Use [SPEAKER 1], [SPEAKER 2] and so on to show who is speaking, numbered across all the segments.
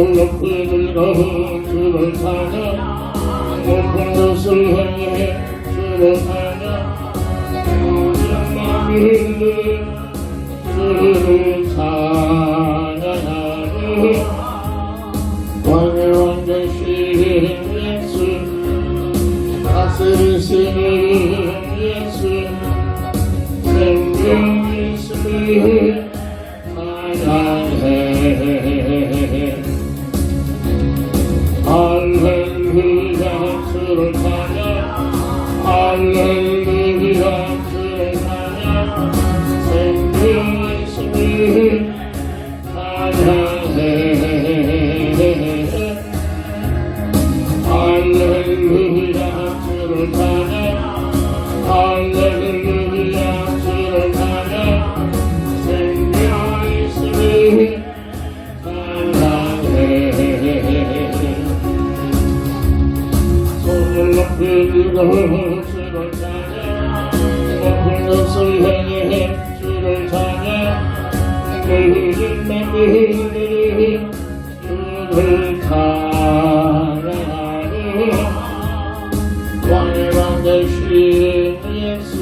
[SPEAKER 1] 높이 들고 주를 찬양 높은 곳을 향해 주를 찬양 모든 마음이 주를 찬양하며 왕의 왕 되신 예수 다스리시는 예수 생명 있으니 찬양해 할렐루야 주를 찬양 할렐루야 주를 찬양 생명 있으니 찬양해 할렐루야 주를 찬양 할렐루야 주를 찬양 생명 있으니 찬양해 손을 높이 들고 주를 찬양 높은 곳을 향해 주를 찬양 모든 마음이 주를 찬양하며 왕의 왕 되신 예수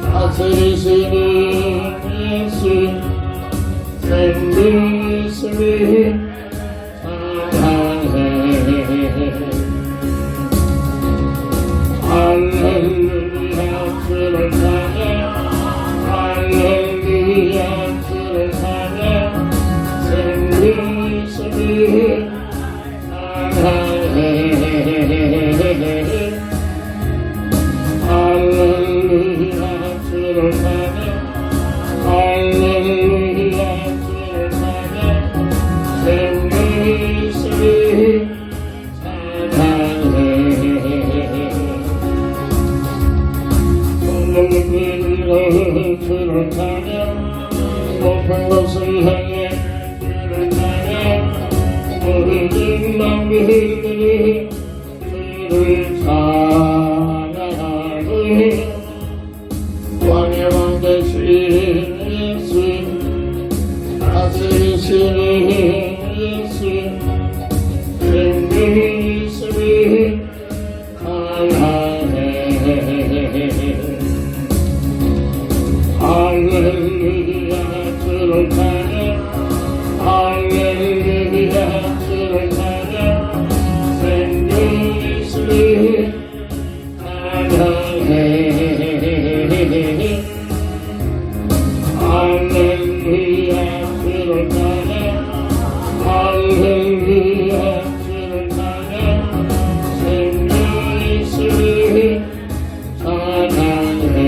[SPEAKER 1] 다스리시는 예수 생명 있으니 찬양해 할렐루야 주를 찬양 할렐루야 주를 찬양 생명 있으니 찬양해 할렐루야 주를 찬양 할렐루야 주를 찬양 생명 있으니 찬양해 손을 들고 주를 찬양 높은 곳을 향해 주를 찬양 모든 만민들이 주를 찬양하며 왕의 왕 되신 예수 다스리시는 예수 생명 있으니 찬양해 할렐루야 주를 찬양 할렐루야 주를 찬양 생명 있으니 찬양해 할렐루야 주를 찬양 할렐루야 주를 찬양 생명 있으니 찬양해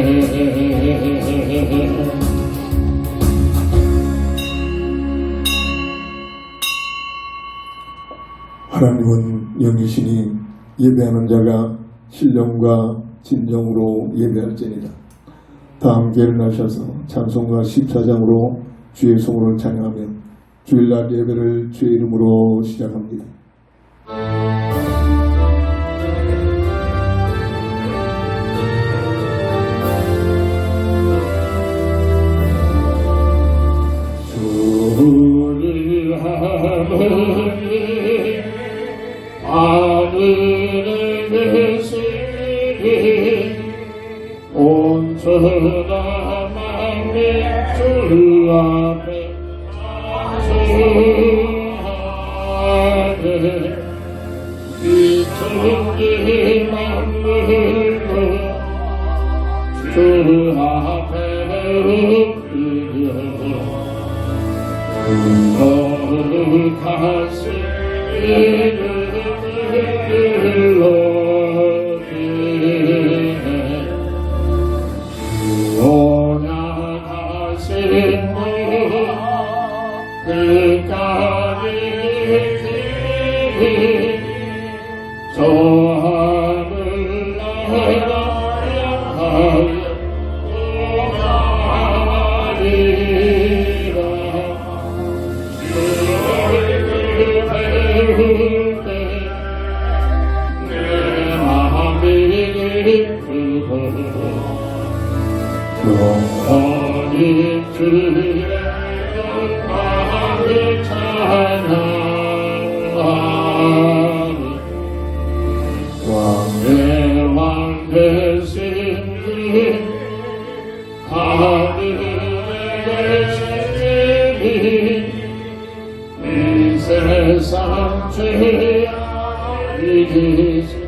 [SPEAKER 2] 하나님은 영이시니 예배하는 자가 신령과 진정으로 예배할지니라. 다 함께 일어나셔서 찬송가 14장으로 주의 성으로 찬양하며 주일날 예배를 주의 이름으로 시작합니다.
[SPEAKER 1] 주를 하느니 하늘에 계시니 온천하 만민 주 앞에 찬송하네 이 천지 만물도 주 앞에 엎드려 거룩하신 이름을 높이네 온전하신 분 끝까지 지키니 저 하늘 나라 향하여 오나리라 내 마음이 기쁘고 영원히 주의 영광을 찬양 세상 죄악이 예수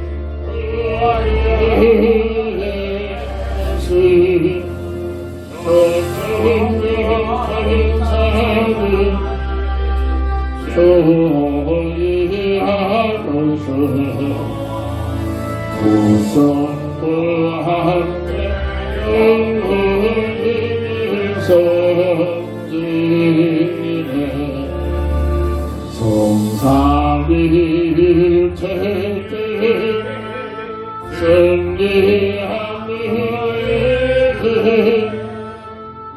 [SPEAKER 1] 소리하고서 구성부 함께 영원히 섬기네 성삼일체께 승리하며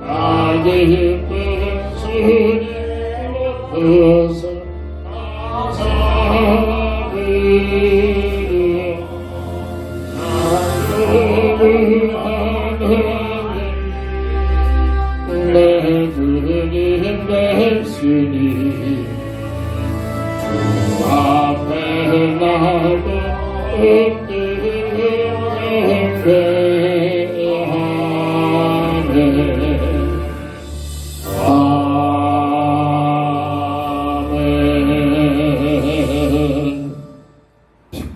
[SPEAKER 1] 나의 분수님 높여서 사랑으로 나를 하나님 내 주님 백신이 주 앞에 나도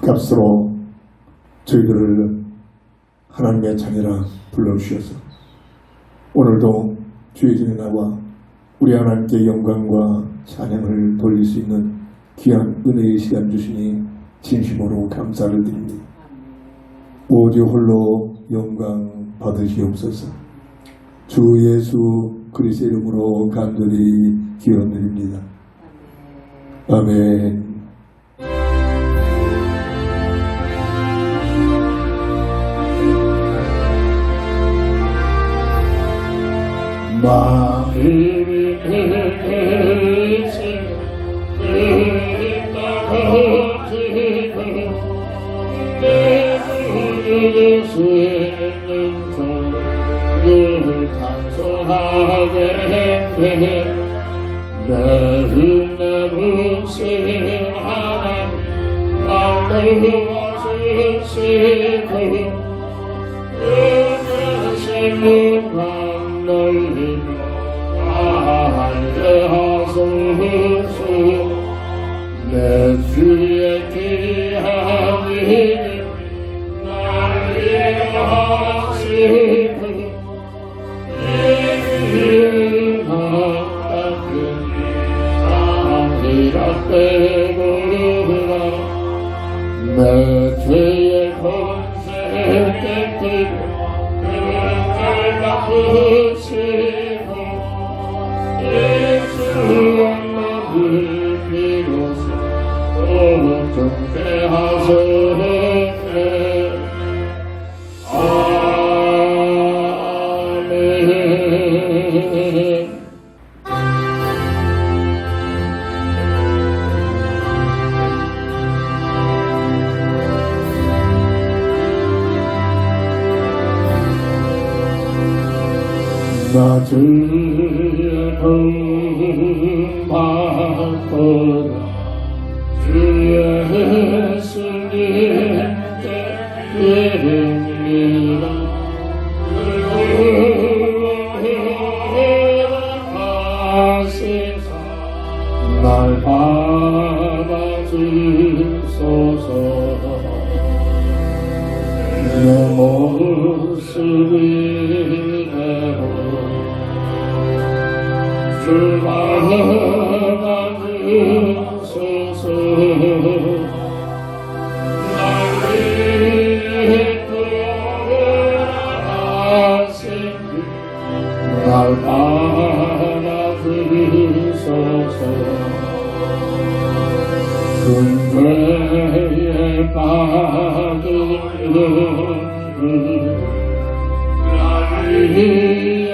[SPEAKER 2] 값으로 저희들을 하나님의 자녀라 불러주셔서 오늘도 주의 전에 나와 우리 하나님께 영광과 찬양을 돌릴 수 있는 귀한 은혜의 시간 주시니 진심으로 감사를 드립니다. 오직 홀로 영광 받으시옵소서. 주 예수 그리스도의 이름으로 간절히 기원드립니다. 아멘.
[SPEAKER 1] 마음이 되신 그리스도지고 내 예수의 능력을 단속하게 되네 내 은혜 무신 하나님 나를 와주시고 은혜신 널리며 안녕하소서 내 주의 귀한 이름 날 위하시고 이 이름 닦은 아니라 빼보라 내 죄의 권세 깨뜨려 닦으시고 예수의 나를 비로소 정케 하소서 아멘. 나 주의 품 받고라 주의 예수님께 드립니다. 하시사 날 받아주소서. 내 모습이 주 받아주소서. 날 위해 구원하신 날 받아주소서. 은혜에 받은 날 위해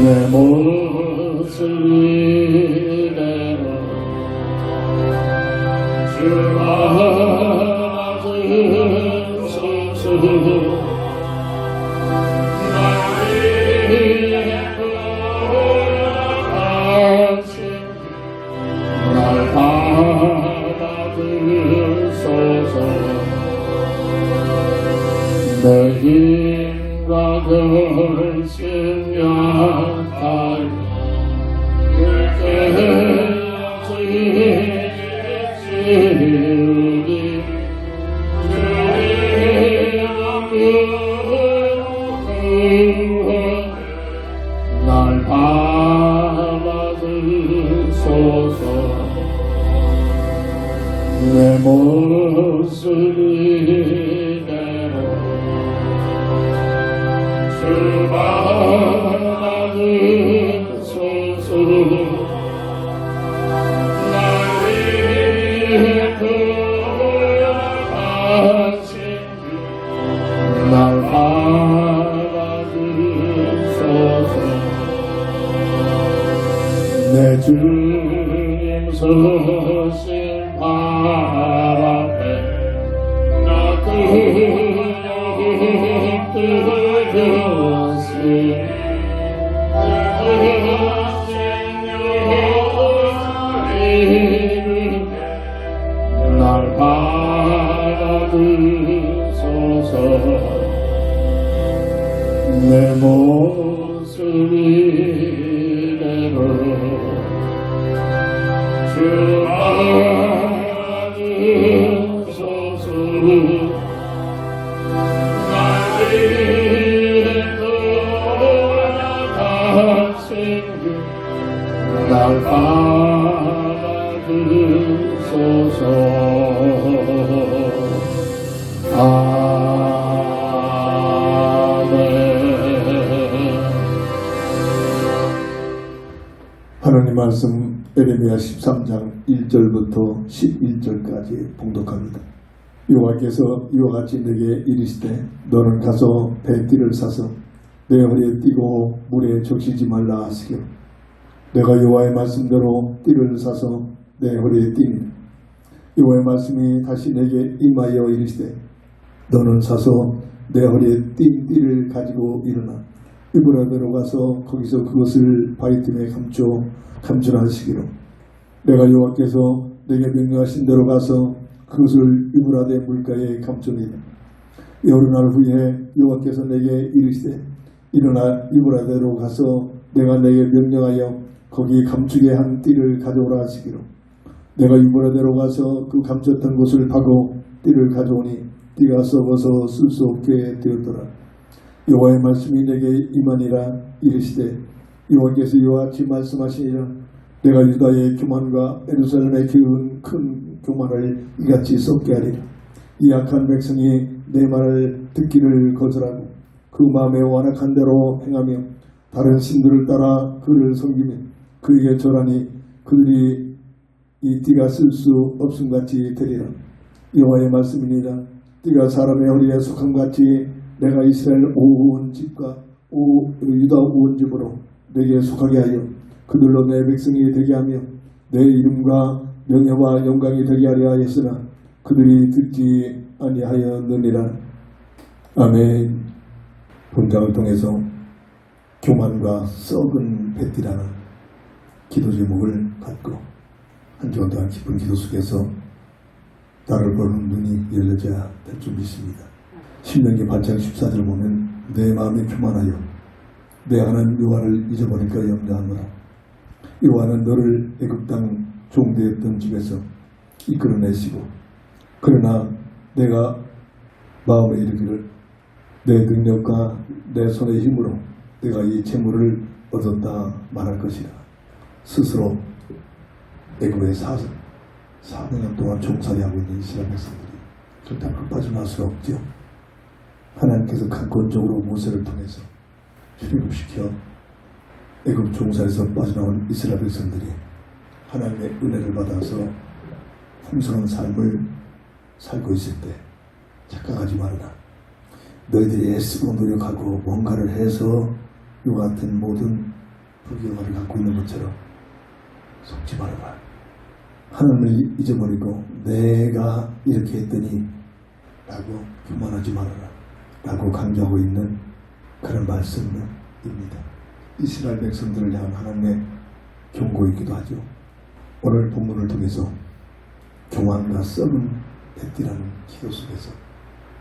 [SPEAKER 1] 내 모습이 되어 주 안아주소서. 날 위해 구원하신 날 받아주소서. 내 모습 이대로 주 받아주소서. 날 위해 구원하신 주 날 받아주소서. 내 주님 서신 발 앞에 나 날 받아주소서. 내 모습 이대로 주 받아주소서. 날 위해 돌아가신 주 날 받아주소서. 아멘.
[SPEAKER 2] 하나님 말씀 에레미야 13장 1절부터 11절까지 봉독합니다. 여호와께서 이와 같이 내게 이르시되 너는 가서 배띠를 사서 내 허리에 띠고 물에 적시지 말라 하시기로 내가 여호와의 말씀대로 띠를 사서 내 허리에 띠니 여호와의 말씀이 다시 내게 임하여 이르시되 너는 사서 내 허리에 띈 띠를 가지고 일어나 이브라데로 가서 거기서 그것을 바위틈에 감추라 하시기로 내가 여호와께서 내게 명령하신 대로 가서 그것을 이브라데 물가에 감추니라. 여러 날 후에 여호와께서 내게 이르시되 일어나 이브라데로 가서 내가 내게 명령하여 거기 감추게 한 띠를 가져오라 하시기로 내가 이브라데로 가서 그 감췄던 곳을 파고 띠를 가져오니 띠가 썩어서 쓸 수 없게 되었더라. 여호와의 말씀이 내게 임하니라. 이르시되 여호와께서 이와 같이 말씀하시니라. 내가 유다의 교만과 예루살렘의 큰 교만을 이같이 썩게 하리라. 이 약한 백성이 내 말을 듣기를 거절하고 그 마음에 완악한 대로 행하며 다른 신들을 따라 그를 섬기며 그에게 절하니 그들이 이 띠가 쓸 수 없음같이 되리라. 여호와의 말씀이니라. 띠가 사람의 허리에 속함같이 내가 이스라엘 온 집과 유다 온 집으로 내게 속하게 하여 그들로 내 백성이 되게 하며 내 이름과 명예와 영광이 되게 하려 하였으나 그들이 듣지 아니하였느니라. 아멘. 본장을 통해서 교만과 썩은 배띠라는 기도 제목을 갖고 한 주간 동안 깊은 기도 속에서 나를 보는 눈이 열려져야 될 줄 믿습니다. 신명기 8장 14절을 보면 내 마음이 교만하여 내 하나님 여호와를 잊어버릴까 염려하노라. 여호와는 너를 애굽 땅 종되었던 집에서 이끌어내시고 그러나 내가 마음에 이르기를 내 능력과 내 손의 힘으로 내가 이 재물을 얻었다 말할 것이라. 스스로 애굽에 400년 동안 종살이하고 있는 이스라엘 백성들이 절대 빠져나올 수 없죠. 하나님께서 강권적으로 모세를 통해서 출애굽시켜 애굽 종살에서 빠져나온 이스라엘 백성들이 하나님의 은혜를 받아서 풍성한 삶을 살고 있을 때 착각하지 말아라. 너희들이 애쓰고 노력하고 뭔가를 해서 이와 같은 모든 부귀영화를 갖고 있는 것처럼 속지 말아라. 하나님을 잊어버리고 내가 이렇게 했더니 라고 교만하지 말아라 라고 강조하고 있는 그런 말씀입니다. 이스라엘 백성들을 향한 하나님의 경고이기도 하죠. 오늘 본문을 통해서 교만과 썩은 배띠라는 기도 속에서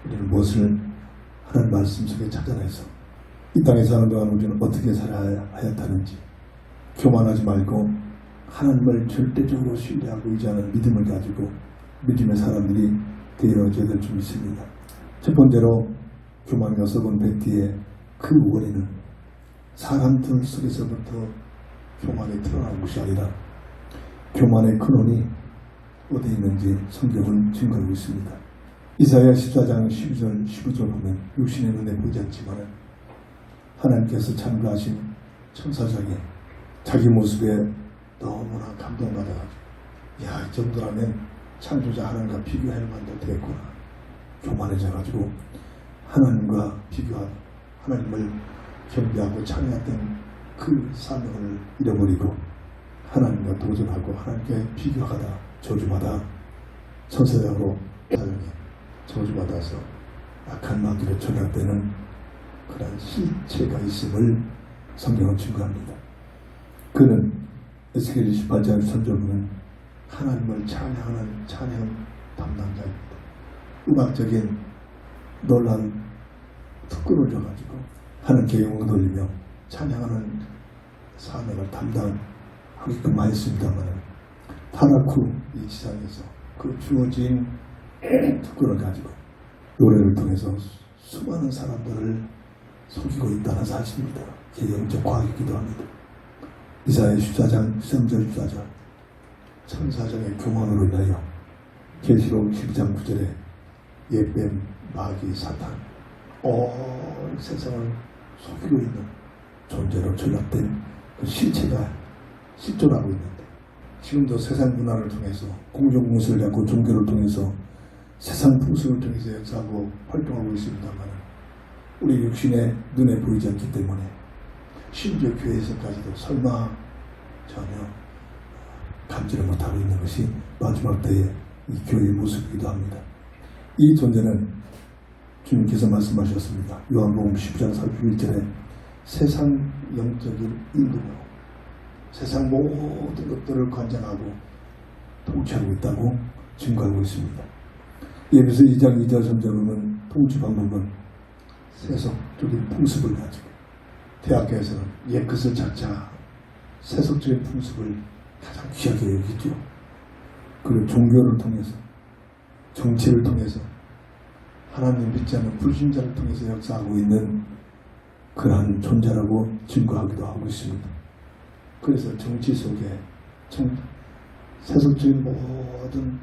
[SPEAKER 2] 우리는 무엇을 하나님 말씀 속에 찾아내서 이 땅에 사는 동안 우리는 어떻게 살아야 하였다는지 교만하지 말고 하나님을 절대적으로 신뢰하고 의지하는 믿음을 가지고 믿음의 사람들이 되어져야 될 줄 믿습니다. 첫 번째로 교만과 썩은 베티의 그 원인은 사람 둘 속에서부터 교만이 드러나는 것이 아니라 교만의 근원이 어디 있는지 성경은 증거하고 있습니다. 이사야 14장 12절 15절 보면 육신의 눈에 보이지 않지만 하나님께서 창조하신 천사장에 자기 모습에 너무나 감동받아가지고 이 정도라면 창조자 하나님과 비교할 만도 되겠구나 교만해져가지고 하나님과 비교하고 하나님을 경배하고 찬양했던 그 사명을 잃어버리고 하나님과 도전하고 하나님께 비교하다 저주받아 천사장으로 사장에 저주받아서 악한 마귀로 전락되는 그런 실체가 있음을 성경은 증거합니다. 그는 에스겔 28장 3절 보면 하나님을 찬양하는 찬양 담당자입니다. 음악적인 놀란 특권을 줘가지고 하나님께 영광을 돌리며 찬양하는 사명을 담당하게끔 하였습니다만 타락 후 이 지상에서 그 주어진 특권을 가지고 노래를 통해서 수많은 사람들을 속이고 있다는 사실입니다. 이게 영적 과학이기도 합니다. 이사야 14장 13절 14절 천사장의 교만으로 인하여 계시록 12장 9절에 옛뱀 마귀 사탄 온 세상을 속이고 있는 존재로 전락된 그 실체가 실존하고 있는데 지금도 세상 문화를 통해서 공정공세를 갖고 종교를 통해서 세상 풍습을 통해서 역사하고 활동하고 있습니다만 우리 육신의 눈에 보이지 않기 때문에 심지어 교회에서까지도 설마 전혀 감지를 못하고 있는 것이 마지막 때의 이 교회의 모습이기도 합니다. 이 존재는 주님께서 말씀하셨습니다. 요한복음 10장 31절에 세상 영적인 임금으로 세상 모든 것들을 관장하고 통치하고 있다고 증거하고 있습니다. 예배서 2장 2절 3절 보면 통치 방법은 세속적인 풍습을 가지고 대학교에서는 옛것을 찾자 세속적인 풍습을 가장 귀하게 여기죠. 그리고 종교를 통해서 정치를 통해서 하나님 믿지 않는 불신자를 통해서 역사하고 있는 그러한 존재라고 증거하기도 하고 있습니다. 그래서 정치 속에 세속적인 모든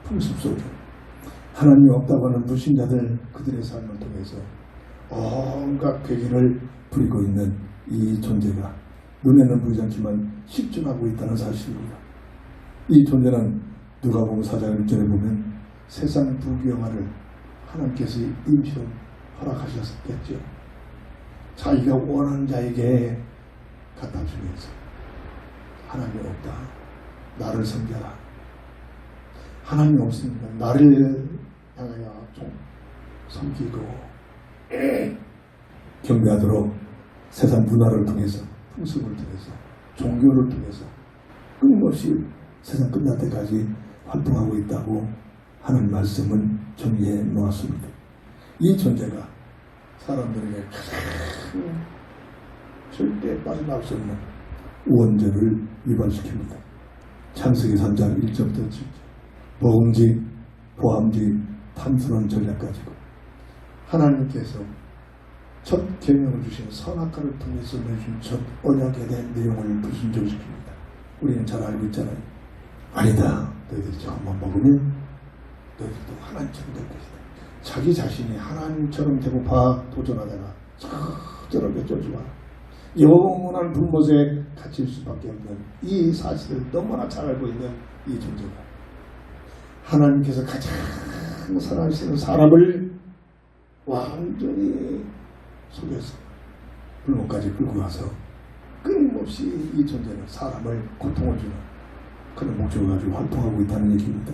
[SPEAKER 2] 풍습 속에 하나님이 없다고 하는 불신자들 그들의 삶을 통해서 온갖 괴기를 부리고 있는 이 존재가 눈에는 보이지 않지만 실존하고 있다는 사실입니다. 이 존재는 누가복음 4장 1절에 보면 세상 부귀영화를 하나님께서 임시로 허락하셨겠죠. 자기가 원하는 자에게 갖다 주면서 하나님이 없다. 나를 섬겨라. 하나님이 없으니까 나를 향하여 좀 섬기고 경배하도록 세상 문화를 통해서 풍습을 통해서 종교를 통해서 끊임없이 세상 끝날 때까지 활동하고 있다고 하는 말씀은 정리해 놓았습니다. 이 존재가 사람들에게 가장 절대 빠져나올 수 없는 원죄를 위반시킵니다. 창세기 3장 1절부터 7절 보험직, 보함직, 탐스러운 전략 가지고 하나님께서 첫 계명을 주신 선악과를 통해서 내준 첫 언약에 대한 내용을 불순종시킵니다. 우리는 잘 알고 있잖아요. 아니다. 너희들이 저것만 먹으면 너희들도 하나님처럼 될 것이다. 자기 자신이 하나님처럼 되고파 도전하다가 저렇게 쫓지마. 영원한 불못에 갇힐 수밖에 없는 이 사실을 너무나 잘 알고 있는 이 존재가 하나님께서 가장 사랑하시는 사람을 완전히 속여서 불못까지 끌고 가서 끊임없이 이 존재는 사람을 고통을 주는 그런 목적을 가지고 활동하고 있다는 얘기입니다.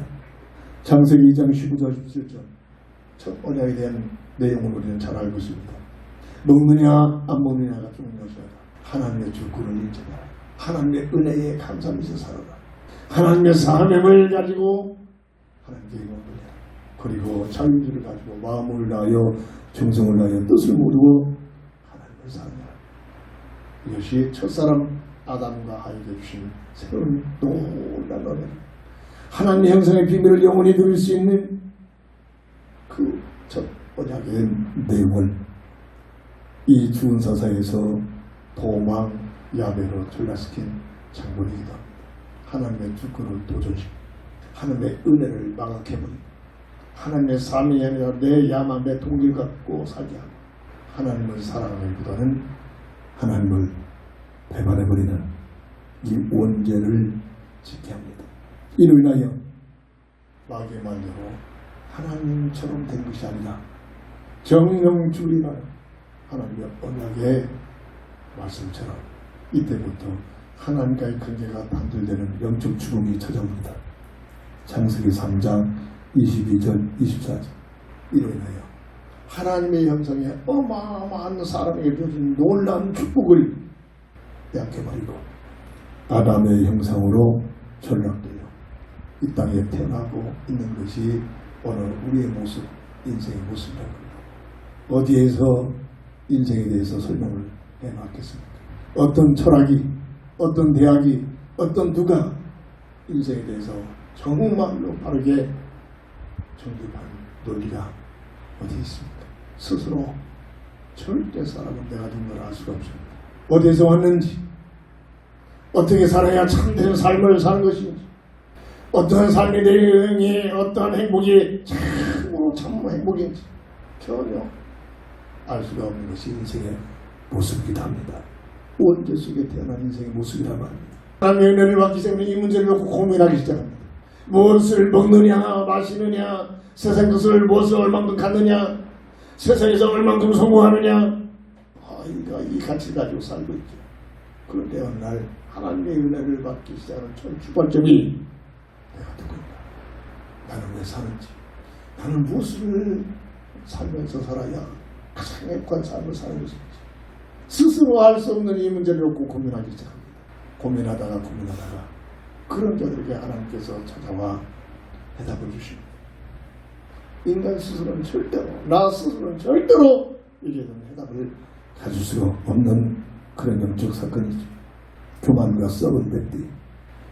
[SPEAKER 2] 창세기 2장 19절 17절 첫 언약에 대한 내용을 우리는 잘 알고 있습니다. 먹느냐 안 먹느냐가 중요하지 않아. 하나님의 주권을 인정하라. 하나님의 은혜에 감사하면서 살아라. 하나님의 사명을 가지고 하나님께 영광을 돌려라. 그리고 자유주의를 가지고 마음을 다하여 정성을 다하여 뜻을 모르고 하나님을 사랑하라. 이것이 첫사람 아담과 하에게 주신 새로운 놀라운 은혜, 하나님의 형상의 비밀을 영원히 들을 수 있는 그 첫 언약의 내용을 이 죽은 사사에서 도망 야베로 전락시킨 장본이기도 합니다. 하나님의 주권을 도전시키고 하나님의 은혜를 망각해버리고 하나님의 삶이 아니라 내 야망, 내 동기를 갖고 살게 하고 하나님을 사랑하기보다는 하나님을 배반해버리는 이 원죄를 지켜야 합니다. 이로 인하여 마귀의 말대로 하나님처럼 된 것이 아니라 정령주의라는 하나님의 언약의 말씀처럼 이때부터 하나님과의 관계가 단절되는 영적 죽음이 찾아옵니다. 창세기 3장 22절 24절. 이로 인하여 하나님의 형상에 어마어마한 사람에게 주어진 놀라운 축복을 빼앗겨버리고 아담의 형상으로 전락되어 이 땅에 태어나고 있는 것이 오늘 우리의 모습, 인생의 모습이라는 겁니다. 어디에서 인생에 대해서 설명을 해놨겠습니까? 어떤 철학이, 어떤 대학이, 어떤 누가 인생에 대해서 정말로 바르게 정립한 논리가 어디 있습니까? 스스로 절대 사람은 내가 누군가를 알 수가 없습니다. 어디에서 왔는지, 어떻게 살아야 참된 삶을 사는 것인지, 어떤 삶의 내용이 어떤 행복이 참으로 참 행복인지 전혀 알 수가 없는 것이 인생의 모습이기도 합니다. 원죄 속에 태어난 인생의 모습이란 말입니다. 하나님의 은혜를 받기 때문에 이 문제를 놓고 고민하기 시작합니다. 무엇을 먹느냐, 마시느냐, 세상 것을 무엇을 얼만큼 갖느냐, 세상에서 얼만큼 성공하느냐, 이가 이 가치를 가지고 살고 있죠. 그런데 어느 날 하나님의 은혜를 받기 시작하는 첫 출발점이 내가 누구인가, 나는 왜 사는지, 나는 무엇을 살면서 살아야 가장 행복한 삶을 사는 것인지 스스로 알 수 없는 이 문제를 놓고 고민하기 시작합니다. 고민하다가 그런 자들에게 하나님께서 찾아와 해답을 주십니다. 인간 스스로는 절대로, 나 스스로는 절대로 이게 되는 해답을 가질 수가 없는 그런 영적 사건이죠. 교만과 썩은 백띠,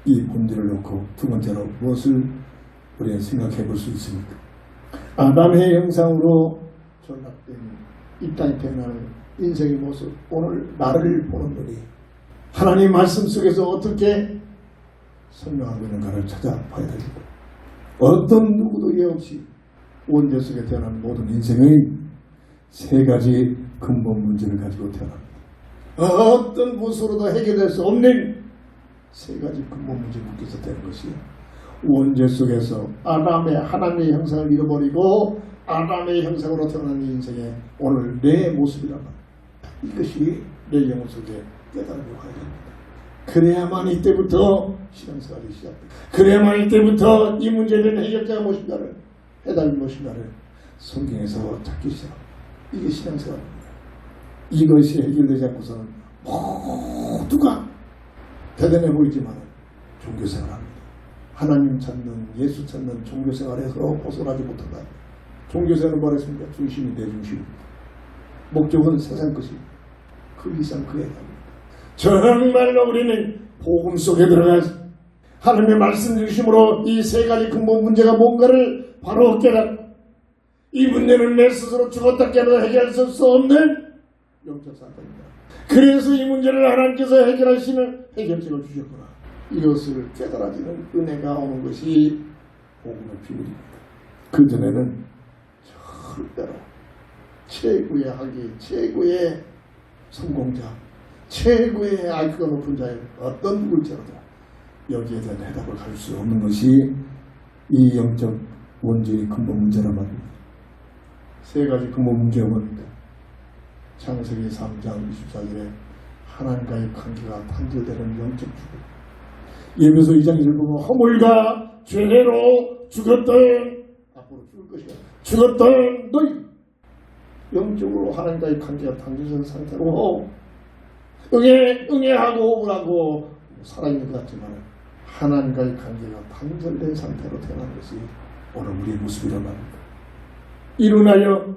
[SPEAKER 2] 이 문제를 놓고 두 번째로 무엇을 우리는 생각해 볼 수 있습니까? 아담의 형상으로 전락된 이 땅에 태어나는 인생의 모습, 오늘 나를 보는 눈이 하나님 말씀 속에서 어떻게 설명하고 있는가를 찾아봐야 됩니다. 어떤 누구도 예 없이 원죄 속에 태어난 모든 인생의 세 가지 근본 문제를 가지고 태어납니다. 어떤 무엇으로도 해결될 수 없는 세 가지 근본 문제 묶여서 되는 것이 원죄 속에서 아담의 하나님의 형상을 잃어버리고 아담의 형상으로 태어난 인생의 오늘 내 모습이란 말입니다. 이것이 내 영혼 속에 깨달음이 와야 됩니다. 그래야만 이때부터 신앙생활이 시작됩니다. 그래야만 이때부터 이 문제에 대한 해결자가 무엇인가를, 해답이 무엇인가를 성경에서 찾기 시작합니다. 이게 신앙생활입니다. 이것이 해결되지 않고서는 모두가 대단해 보이지만 종교생활합니다. 하나님 찾는, 예수 찾는 종교생활에서 벗어나지 못한다. 종교생활은 뭐랬습니까? 중심이 내 중심입니다. 목적은 세상 것입니다. 그 이상 그에 답니다. 정말로 우리는 복음 속에 들어가서 하나님의 말씀 중심으로 이 세 가지 근본 문제가 뭔가를 바로 깨닫고 이 문제는 내 스스로 죽었다 깨어나 해결할 수 없는 영적 사건입니다. 그래서 이 문제를 하나님께서 해결하시는 해결책을 주셨구나. 이것을 깨달아지는 은혜가 오는 것이 복음의 비밀입니다. 그전에는 절대로 최고의 학위, 최고의 성공자, 최고의 IQ가 높은 자의 어떤 누굴지라도 여기에 대한 해답을 가질 수 없는 것이 이 영적 원죄의 근본 문제란 말입니다. 세 가지 근본 문제가 뭡니까? 창세기 3장 24절에 하나님과의 관계가 단절되는 영적 죽음. 예배소 2장 1절 보면 허물과 죄로 죽었던, 앞으로 죽을 것이야, 죽었던 너희, 영적으로 하나님과의 관계가 단절된 상태로 응애하고 호흡을 하고 살아있는 것 같지만 하나님과의 관계가 단절된 상태로 태어난 것이 오늘 우리의 모습이란 말입니다. 이루나여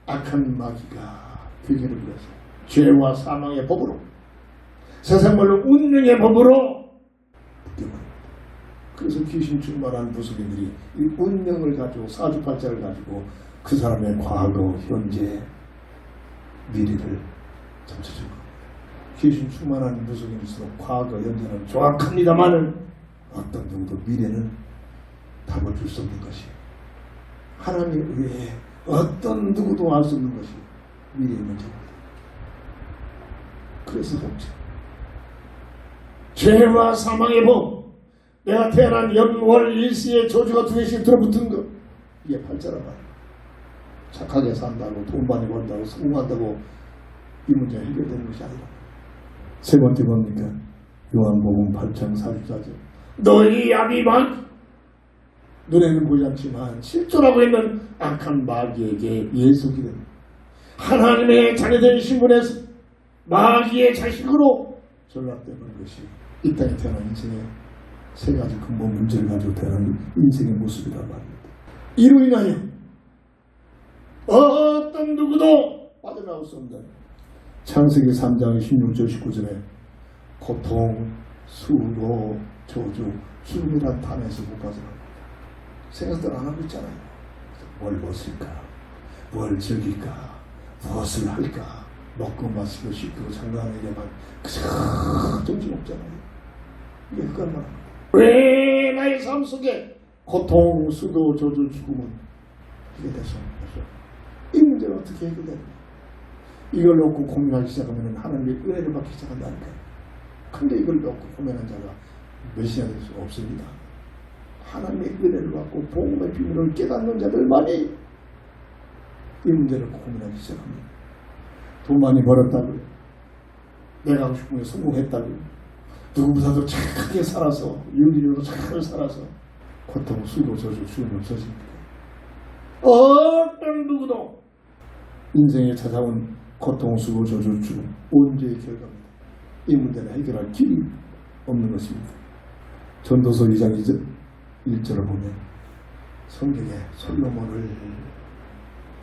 [SPEAKER 2] 악한 마귀가 괴계를 부려서 죄와 사망의 법으로 세상 말로 운명의 법으로 묶여버립니다. 그래서 귀신 충만한 무속인들이 이 운명을 가지고 사주팔자를 가지고 그 사람의 과거, 현재, 미래를 점쳐준 겁니다. 귀신 충만한 무속인일수록 과거, 현재는 정확합니다만 어떤 누구도 미래는 답을 줄 수 없는 것이 하나님 외에 어떤 누구도 알 수 없는 것이 미래의 문제입니다. 그래서 복제 죄와 사망의 법, 내가 태어난 연월 일시의 저주가 두 개씩 들어붙은 것, 이게 팔자란 말이에요. 착하게 산다고 돈 많이 번다고 성공한다고 이 문제가 해결되는 것이 아니라. 세 번째 뭡니까? 요한복음 8장 44절. 너희 아비만 눈에는 보지 않지만 실존하고 있는 악한 마귀에게 예속이 됩니다. 하나님의 자녀된 신분에서 마귀의 자식으로 전락되는 것이 이 땅에 태어난 인생의 세 가지 근본 문제를 가지고 태어난 인생의 모습이란 말입니다. 이로 인하여 어떤 누구도 빠져나올 수 없는 창세기 3장 16절 19절에 고통, 수고, 저주, 죽음이란 단에서 못 빠져나옵니다. 생각들 안 하고 있잖아요. 뭘 벗을까? 뭘 즐길까? 무엇을 할까? 먹고 마시고 씻고 장가하는데만 그저 정신없잖아요. 이게 그걸 말합니다. 왜 나의 삶 속에 고통, 수도, 저주, 죽음은 이게 돼서 이 문제를 어떻게 해결되느냐? 이걸 놓고 고민하기 시작하면 하나님의 은혜를 받기 시작한다니까요. 근데 이걸 놓고 고민한 자가 메시아 될 수가 없습니다. 하나님의 은혜를 받고 복음의 비밀을 깨닫는 자들만이 이 문제를 고민하기 시작합니다. 돈 많이 벌었다고요. 내가 하고 싶은 게 성공했다고요. 누구보다도 착하게 살아서 윤리적으로 착하게 살아서 고통, 수고, 저주, 죽음이 없어집니까? 어떤 누구도 인생에 찾아온 고통, 수고, 저주, 죽음 온죄의 결과입니다. 이 문제를 해결할 길이 없는 것입니다. 전도서 2장 1절을 보면 성경에 솔로몬을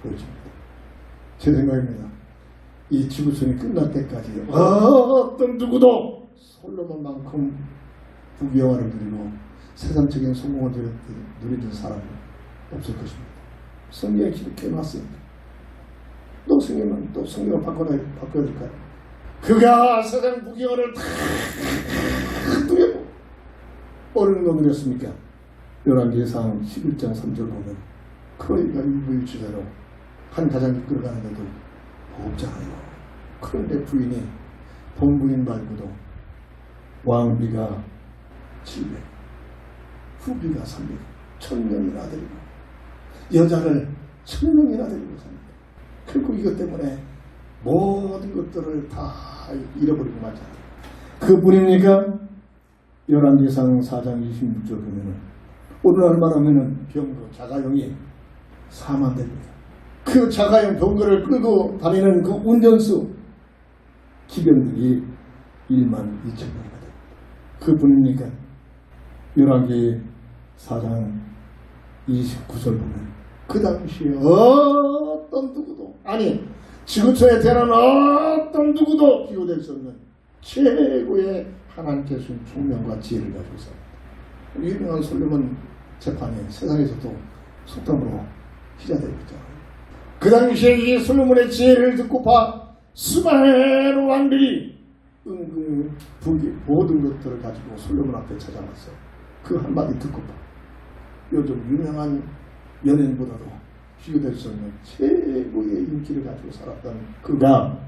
[SPEAKER 2] 보여줍니다. 제 생각입니다. 이 지구촌이 끝날 때까지 어떤 누구도 솔로몬만큼 부귀영화를 누리고 세상적인 성공을 누리는 사람은 없을 것입니다. 성경에 기록해 놨습니다. 또 성경을 바꿔야 될까요? 그가 세상 부귀영화를 다 누리고 어느 정도 누렸습니까? 열왕기상 11장 3절 보면 그러니까 일부일주대로 한 가정 이끌어가는데도 없잖아요. 그런데 부인이 본부인 말고도 왕비가 700, 후비가 300, 1000명이나 데리고 여자를 1000명이나 데리고 삽니다. 결국 이것 때문에 모든 것들을 다 잃어버리고 말잖아요. 그뿐입니까? 열왕기상 4장 26절 보면은 오늘날 말하면은 병거 자가용이 4만 대입니다. 그 자가용 병거를 끌고 다니는 그 운전수 기병들이 1만 2천 명이나 됩니다. 그뿐입니까? 열왕기 4장 29절 보면 그 당시에 어떤 누구도 아니 지구촌에 태어난 어떤 누구도 비교될 수 없는 최고의 하나님께 주신 총명과 지혜를 가지고 있습니다. 유명한 솔로몬 재판이 세상에서도 속담으로 희자되고 있잖아요. 그 당시에 이 솔로몬의 지혜를 듣고파 수많은 왕들이 모든 것들을 가지고 솔로몬 앞에 찾아왔어요. 그 한마디 듣고파 요즘 유명한 연예인보다도 비교될 수 없는 최고의 인기를 가지고 살았던 그가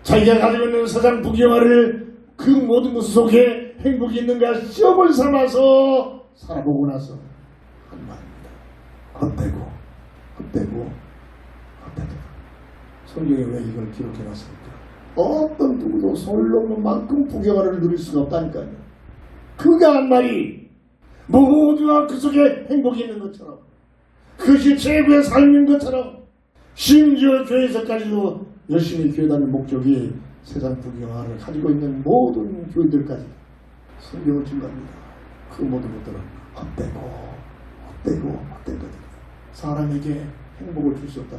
[SPEAKER 2] 자기가 가지고 있는 세상 부귀영화를 그 모든 것 속에 행복이 있는가 시험을 삼아서 살아보고 나서 한 말입니다. 헛되고 성경에 왜 이걸 기록해놨습니까? 어떤 누구도 솔로몬만큼 부귀영화를 누릴 수가 없다니까요. 그가 한 말이 모두가 그 속에 행복이 있는 것처럼 그것이 최고의 삶인 것처럼 심지어 교회에서까지도 열심히 교회 다니는 목적이 세상 부귀영화를 가지고 있는 모든 교인들까지 성경을 증거합니다. 그 모든 것들은 헛되고 사람에게 행복을 줄 수 없다.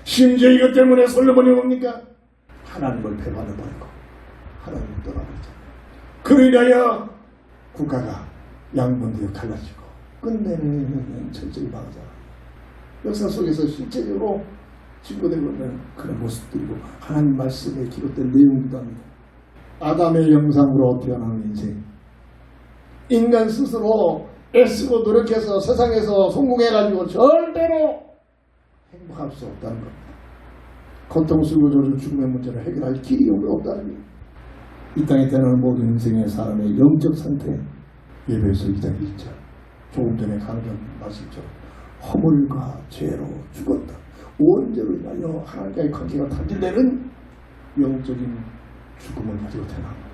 [SPEAKER 2] 심지어 이것 때문에 솔로몬이 뭡니까? 하나님을 배반해버리고 하나님을 떠나버리잖아요. 그러니까요 국가가 양분되어 갈라지고 끝내는 철저히 망하잖아요. 역사 속에서 실제적으로 증거되고 있는 그런 모습들이고 하나님 말씀에 기록된 내용이기도 합니다. 아담의 영상으로 태어나는 인생, 인간 스스로 애쓰고 노력해서 세상에서 성공해가지고 절대로 행복할 수 없다는 겁니다. 고통스러워 조절 죽음의 문제를 해결할 길이 없다는 겁니다. 이 땅에 태어나는 모든 인생의 사람의 영적 상태, 예배에서 2장 1절 조금 전에 강경 말씀처럼 허물과 죄로 죽었다. 원죄로 인하여 하나님과의 관계가 단절되는 영적인 죽음을 가지고 태어납니다.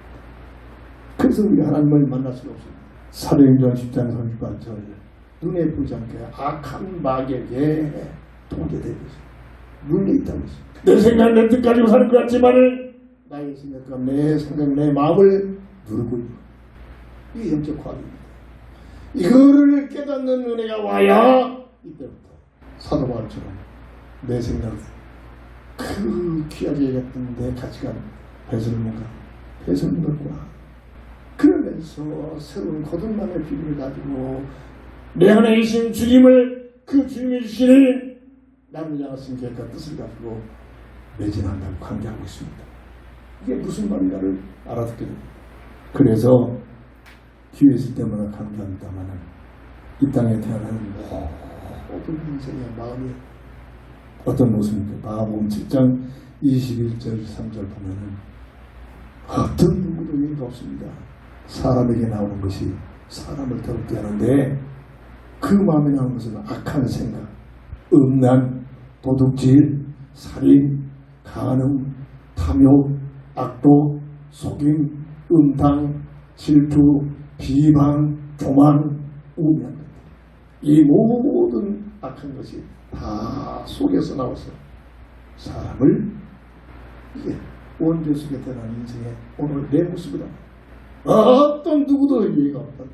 [SPEAKER 2] 그래서 우리 하나님을 만날 수가 없습니다. 사도행전 10장 38절 눈에 보이지 않게 악한 마귀에게 통제되고 있습니다. 물려있다고 있습니다. 내 생각 내 뜻 가지고 사는 것 같지만은 나의 생각과 내 생각 내 마음을 누르고 있는 이게 영적 과학입니다. 이거를 깨닫는 은혜가 와야 이때부터 사도 바울처럼 내 생각 그 귀하게 여겼던 내 가치관 배설을 넣구나. 그러면서 새로운 거듭남의 비밀을 가지고 내 안에 계신 주님을 그 주님이 주시는 나를 향하신 계획과 뜻을 가지고 매진한다고 강조하고 있습니다. 이게 무슨 말인가를 알아듣게 됩니다. 그래서 기회 있을 때마다 강조합니다만 이 땅에 태어나는 모든 인생의 마음이 어떤 모습입니까? 마가복음 7장 21절 3절 보면은 어떤 누구도 의미가 없습니다. 사람에게 나오는 것이 사람을 더럽게 하는데 그 마음에 나오는 것은 악한 생각, 음란, 도둑질, 살인, 간음, 탐욕, 악독, 속임, 음탕, 질투, 비방, 교만, 우명. 이 모든 악한 것이 다 속에서 나와서 사람을 이게 원죄 속에 태어난 인생의 오늘 내 모습이다. 어떤 누구도 의미가 없다.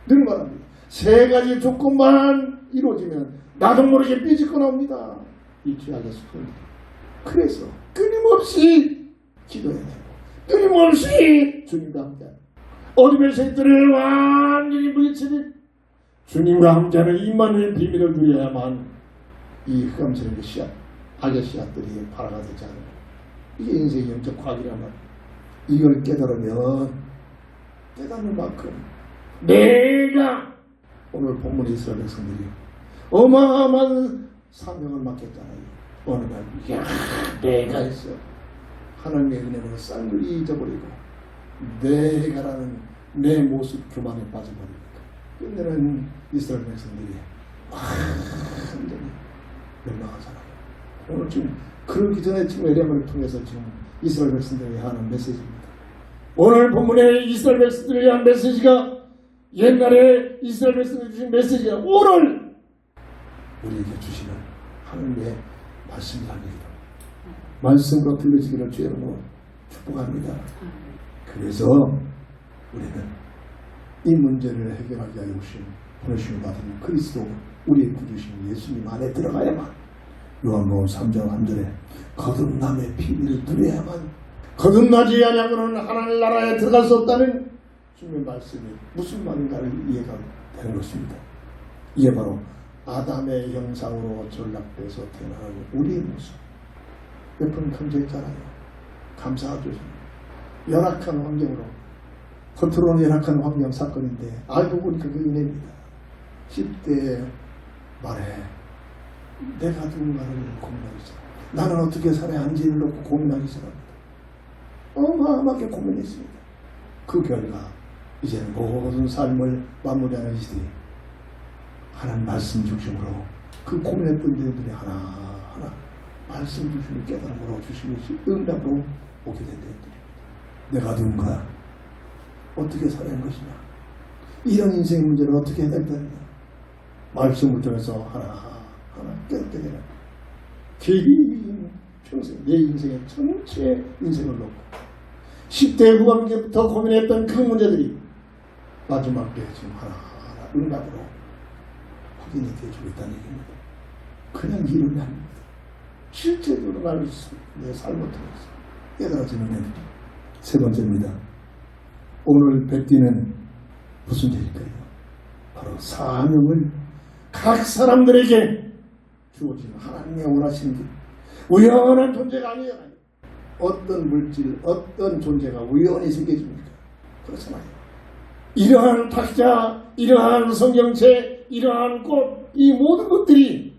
[SPEAKER 2] 늘 말합니다. 세 가지 조건만 이루어지면 나도 모르게 삐질 거 나옵니다. 이 죄악의 수준. 그래서 끊임없이 기도해야 되고 끊임없이 주님과 함께 어둠의 세력들을 완전히 물리치는 주님과 함께하는 임마누엘 비밀을 누려야만 이 흑암스러운 씨앗, 악의 씨앗들이 발화가 되지 않는 이게 인생의 영적 과학이라면 이걸 깨달으면 깨닫는 만큼 내가 오늘 본문의 이스라엘 백성들이 어마어마한 사명을 맡겼잖아요. 어느 날 내가 있어 하나님의 은혜로 쌍을 잊어버리고 내가라는 내 모습 교만에 빠져버리니까 끝내는 이스라엘 백성들이 완전히 멸망하잖아요. 오늘 지금 그러기 전에 지금 에레미야를 통해서 지금 이스라엘 백성들에게 하는 메시지입니다. 오늘 본문의 이스라엘 백성들에게 한 메시지가 옛날에 이스라엘 백성들에게 주신 메시지가 오늘 우리에게 주시는 하나님의 말씀입니다. 말씀으로 들려지기를 주의 이름으로 축복합니다. 그래서 우리는 이 문제를 해결하기 위하여 보내심을 받은 그리스도 우리의 구주신 예수님 안에 들어가야만 요한복음 3장 1절에 거듭남의 비밀을 누려야만 거듭나지 아니하고는 하나님 나라에 들어갈 수 없다는 주님의 말씀이 무슨 말인가를 이해가 되는 것입니다. 이게 바로 아담의 형상으로 전락돼서 태어나는 우리의 모습. 몇 번 강조했잖아요. 감사하죠. 열악한 환경으로 겉으로는 열악한 환경 사건인데 알고 보니까 그 은혜입니다. 10대 말에 내가 누군가를 고민하기 시작합니다. 나는 어떻게 살아야 하는지를 놓고 고민하기 시작합니다. 어마어마하게 고민했습니다. 그 결과 이제는 모든 삶을 마무리하는 시대에 하나님 말씀 중심으로 그 고민했던 일들이 하나하나 말씀 중심으로 깨달음으로 주시는 응답으로 오게 된 일들입니다. 내가 누군가 어떻게 살아야 하는 것이냐, 이런 인생의 문제를 어떻게 해결되느냐, 말씀을 통해서 하나하나 깨닫게 되는 긴 평생 내 인생의 전체 인생을 놓고 10대 후반기부터 고민했던 그 문제들이 마지막 때 지금 하나하나 응답으로 확인이 되어주고 있다는 얘기입니다. 그냥 이름이 아닙니다. 실제적으로 내 삶을 통해서 깨달아지는 애들이 세 번째입니다. 오늘 뵙기는 무슨 일일까요? 바로 사명을 각 사람들에게 주어진 하나님의 원하시는 길. 우연한 존재가 아니잖아요. 어떤 물질, 어떤 존재가 우연히 생겨집니까? 그렇잖아요. 이러한 탁자, 이러한 성경책, 이러한 꽃, 이 모든 것들이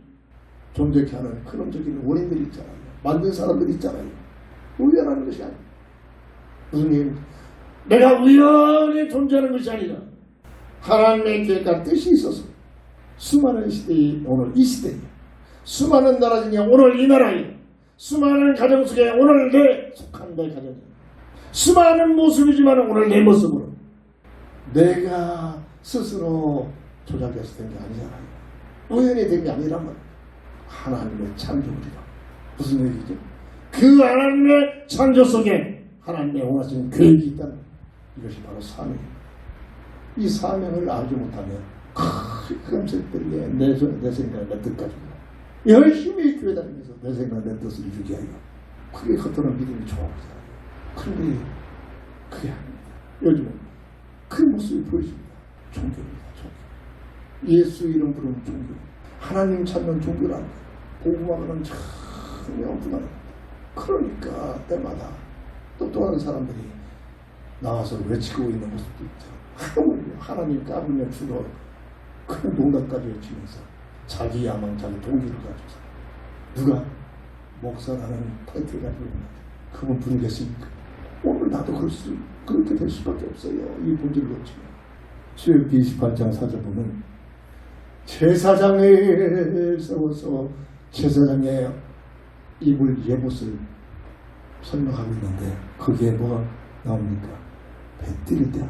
[SPEAKER 2] 존재케 하는 근원적인 원인들이 있잖아요. 만든 사람들이 있잖아요. 우연한 것이 아니에요. 무슨 얘기입니까? 내가 우연히 존재하는 것이 아니라 하나님의 계획과 뜻이 있어서 수많은 시대에 오늘 이 시대에 수많은 나라 중에 오늘 이 나라에 수많은 가정 속에 오늘 내 속한 내 가정에 수많은 모습이지만 오늘 내 모습으로 내가 스스로 조작해서 된 게 아니잖아요. 우연히 된 게 아니란 말이에요. 하나님의 창조물이다. 무슨 얘기죠? 그 하나님의 창조 속에 하나님의 원하시는 계획이 있다는 이것이 바로 사명입니다. 이 사명을 알지 못하면 금세 때문에 내 생각, 내 뜻 가지고 열심히 교회 다니면서 내 생각, 내 뜻을 이루게 하여 그게 겉으로는 믿음이 좋아 보이잖아요. 그런데 그게 아닙니다. 요즘은 그 모습이 보여집니다. 종교입니다. 종교. 예수 이름 부르는 종교. 하나님 찾는 종교라는 거예요. 복음하고는 전혀 분할. 그러니까 때마다 똑똑한 사람들이 나와서 외치고 있는 모습도 있죠. 하나님 까불며 주로 큰 농담까지 외치면서 자기 야망, 자기 동기를 가져서 누가 목사라는 타이틀 가지고 있는데 그분 부르겠습니까? 오늘 나도 그렇게 될 수밖에 없어요. 이 본질을 놓치면. 출애굽기 28장 4절 보면 제사장을 세워서 제사장의 입을 예봇을 설명하고 있는데 거기에 뭐가 나옵니까? 뱃띠를 떼라.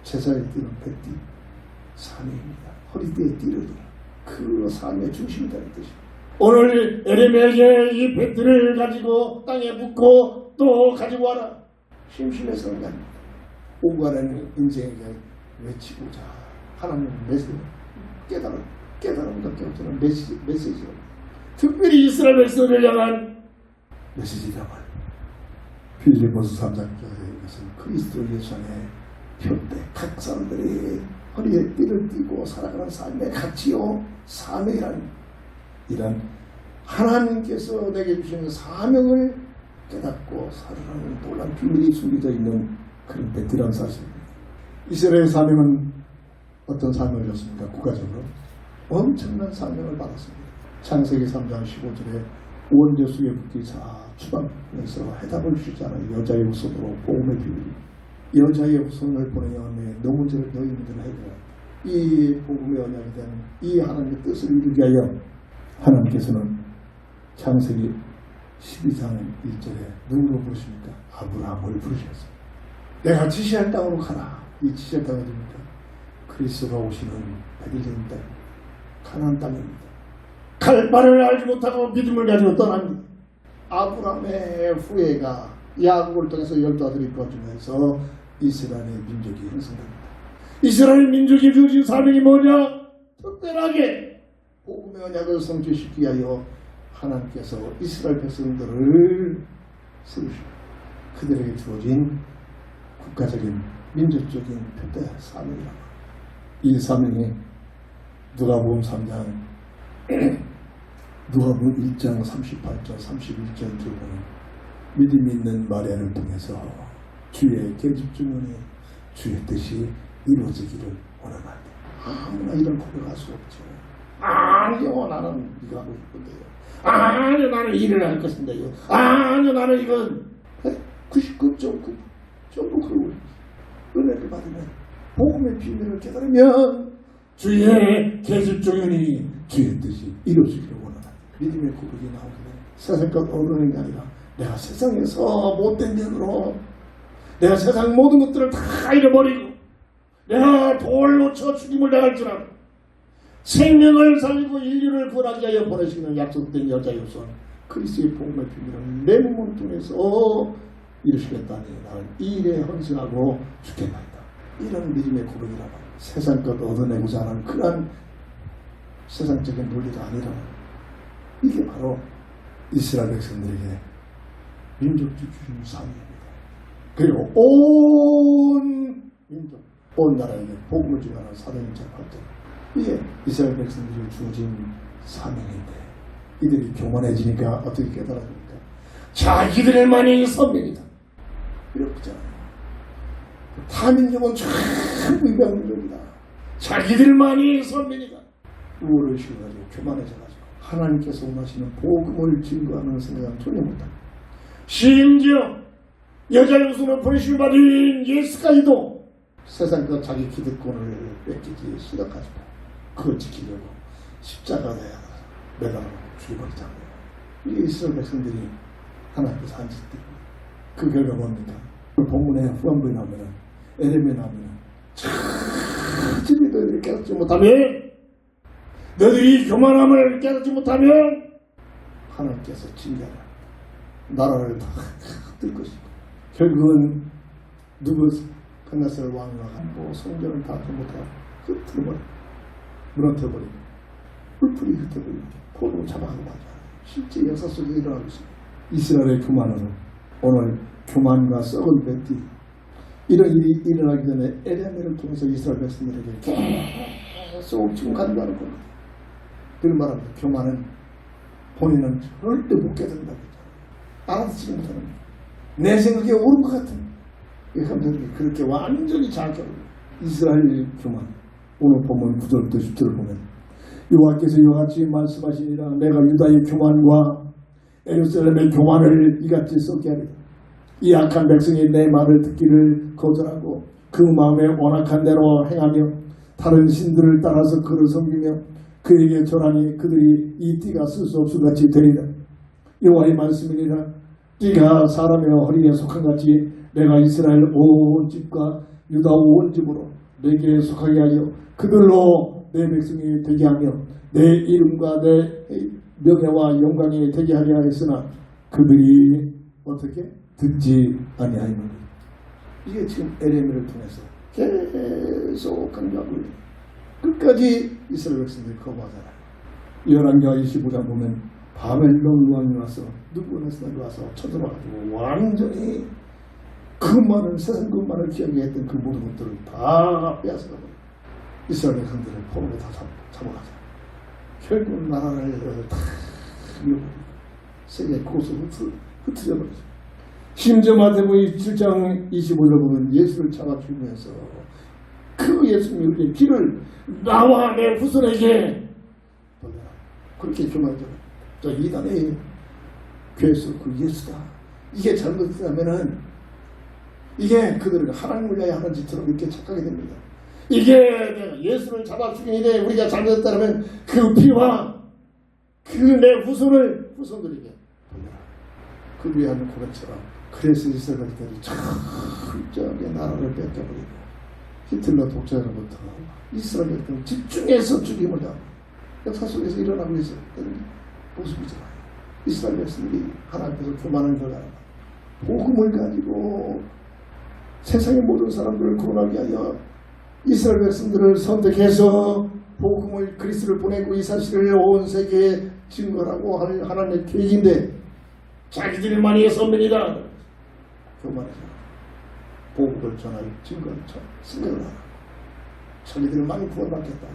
[SPEAKER 2] 제사의 띠는 뱃띠, 사명입니다. 허리띠에 띠를 떼라. 그 사명의 중심이라는 뜻입니다. 오늘 에레미야에게 이 뱃띠를 가지고 땅에 묻고 또 가지고 와라. 심심해서 그런 게 아닙니다. 오가는 인생에 외치고자 하나님 메시지 깨달음 갖게 없는 메시지로 특별히 이스라엘 백성을 향한 메시지라고 합니다. 빌립보서 3장에 이것은 그리스도 예수 안에 표대 각 사람들이 허리에 띠를 띠고 살아가는 삶의 가치요 사명이라는 이런 하나님께서 내게 주시는 사명을 깨닫고 살아가는 놀라운 비밀이 숨겨져 있는 그런 베테랑 사실입니다. 이스라엘 사명은 어떤 사명을 줬습니까? 국가적으로 엄청난 사명을 받았습니다. 창세기 3장 15절에 원죄수의 북기사 추방에서 해답을 주잖아요. 여자의 후손으로 복음의 비밀. 여자의 후손을 보내어 너 문제를 너희 문제를 해결하라. 이 복음의 언약이 된 이 하나님의 뜻을 이루게 하여 하나님께서는 창세기 12장 1절에 누구로 부르십니까? 아브라함을 부르셨어요. 내가 지시할 땅으로 가라. 이 지시할 땅은 어디입니까? 그리스도가 오시는 베들레헴 땅, 가나안 땅입니다. 갈 바를 알지 못하고 믿음을 가지고 떠납니다. 아브라함의 후예가 야곱을 통해서 12아들이 거주면서 이스라엘의 민족이 형성됩니다. 이스라엘 민족이 주어진 사명이 뭐냐? 특별하게 복음의 언약을 성취시키기 위하여 하나님께서 이스라엘 백성들을 세우시고 그들에게 주어진 국가적인 민족적인 표대 사명이라고. 이 사명이 누가복음 3장 누가복음 1장 38절 31절 보면 믿음이 있는 마리아를 통해서 주의 계집주문이 주의 뜻이 이루어지기를 원합니다. 아무나 이런 고백할 수 없죠. 아니요, 나는 이거 하고 싶은데요. 아니요, 나는 일을 할 것인데요. 아니요, 나는 이건 99.9 전부 그러고 은혜를 받으면 복음의 비밀을 깨달으면 주의 계집종연이 주의 뜻이 이루어지기를 원한다. 믿음의 고백이 나오게 되는 세상과 어른이 아니라 내가 세상에서 못된 년으로 내가 세상 모든 것들을 다 잃어버리고 내가 돌로 쳐 죽임을 당할 줄 알고 생명을 살리고 인류를 구원하기 위하여 보내시는 약속된 여자의 후손 그리스도의 복음의 비밀을 내 몸을 통해서 이루시겠다니 나는 이 일에 헌신하고 죽겠나이다. 이런 믿음의 고백이라고 세상 것 얻어내고자 하는 그러한 세상적인 논리가 아니라 이게 바로 이스라엘 백성들에게 민족주 주신 사명입니다. 그리고 온 민족, 온 나라에게 복음을 전하는 사도행전 8절. 이게 이스라엘 백성들이 주어진 사명인데 이들이 교만해지니까 어떻게 깨달아집니까? 자기들만이 선민이다. 이렇잖아요. 타민족은 참 위대한 민족이다. 자기들만이 선민이다. 우월을 시켜가지고 교만해져가지고 하나님께서 원하시는 복음을 증거하는 생각은 전혀 못합니다. 심지어 여자의 우선을 보내심을 받은 예수까지도 세상과 자기 기득권을 뺏기기 시작하지고 그걸 지키려고 십자가에 매달아 죽여버리잖아요. 이게 이스라엘 백성들이 하나님께서 한 짓들. 그 결과 뭡니까? 본문에 후반부에 나오면 에레미야에 나오면 자칫 너희들이 깨닫지 못하면 너희들이 교만함을 깨닫지 못하면 하나님께서 징계하라. 나라를 다 뜰 것이고 결국은 누구 강나셀 왕과 한보 성전을 다 못하고 흩어버리고 무너뜨려버리고 뿔뿔이 흩어버리고 포로 잡아가고 말이야. 실제 역사 속에 일어나고 있습니다. 이스라엘의 교만은 오늘 교만과 썩은 뱉기 이런 일이 일어나기 전에 에레미야를 통해서 이스라엘 백성들에게 계속 지금 간구하는 겁니다. 그런 말합니다. 교만은 본인은 절대 못 깨닫는다고 했잖아요. 알아듣지 못하는 거예요. 내 생각에 옳은 것 같은 사람들이 그렇게 완전히 자각하고 이스라엘 교만. 오늘 보면 9절부터 10절을 보면 여호와께서 이와 같이 말씀하시니라. 내가 유다의 교만과 예루살렘의 교만을 이같이 썩게 하리라. 이 악한 백성이 내 말을 듣기를 거절하고 그 마음에 원악한 대로 행하며 다른 신들을 따라서 그를 섬기며 그에게 절하니 그들이 이 띠가 쓸 수 없을 같이 되리라. 여호와의 말씀이니라. 띠가 사람의 허리에 속한 같이 내가 이스라엘 온 집과 유다 온 집으로 내게 속하게 하여 그들로 내 백성이 되게 하며 내 이름과 내 명예와 영광이 되게 하려 했으나 그들이 어떻게 듣지 아니하였느니. 이게 지금 에레미야를 통해서 계속 강조하고 있는 끝까지 이스라엘 백성들이 거부하잖아요. 열왕기하 25장 보면 바벨론 왕이 와서 느부갓네살이 와서 쳐들어가지고 완전히 그만을 세상 것만을 기억해 했던 그 모든 것들을 다 빼앗아가고 이스라엘 백성들을 포로로 다 잡아가자. 결국 나라를 다 잃어버리고 세계 곳으로 흩어져 버리죠. 심지어 마태복음 7장 25절을 보면 예수를 잡아 죽이면서 그 예수님의 피를 나와 내 후손에게 돌려라. 그렇게 교만하잖아요. 저 이단의 교회에서 그 예수다. 이게 잘못되면은 이게 그들을 하나님을 위하여 하는 짓처럼 이렇게 착각이 됩니다. 이게 내가 예수를 잡아 죽인 일에 우리가 잘못했다면 그 피와 그 내 후손들에게 돌려라. 그 위한 고백처럼. 그래서 이스라엘들이 철저하게 나라를 뺏겨버리고 히틀러 독재로부터 이스라엘들은 집중해서 죽임을 당하고 역사 속에서 일어나고 있었던 모습이잖아요. 이스라엘 백성들이 하나님께서 교만한 결과 복음을 가지고 세상의 모든 사람들을 구원하게 하여 이스라엘 백성들을 선택해서 복음을 그리스도를 보내고 이 사실을 온 세계에 증거하고 하는 하나님의 계획인데 자기들만이 선민이다. 교만해서 복음을 전할 증거를 생각을 하고 자기들만이 구원받겠다.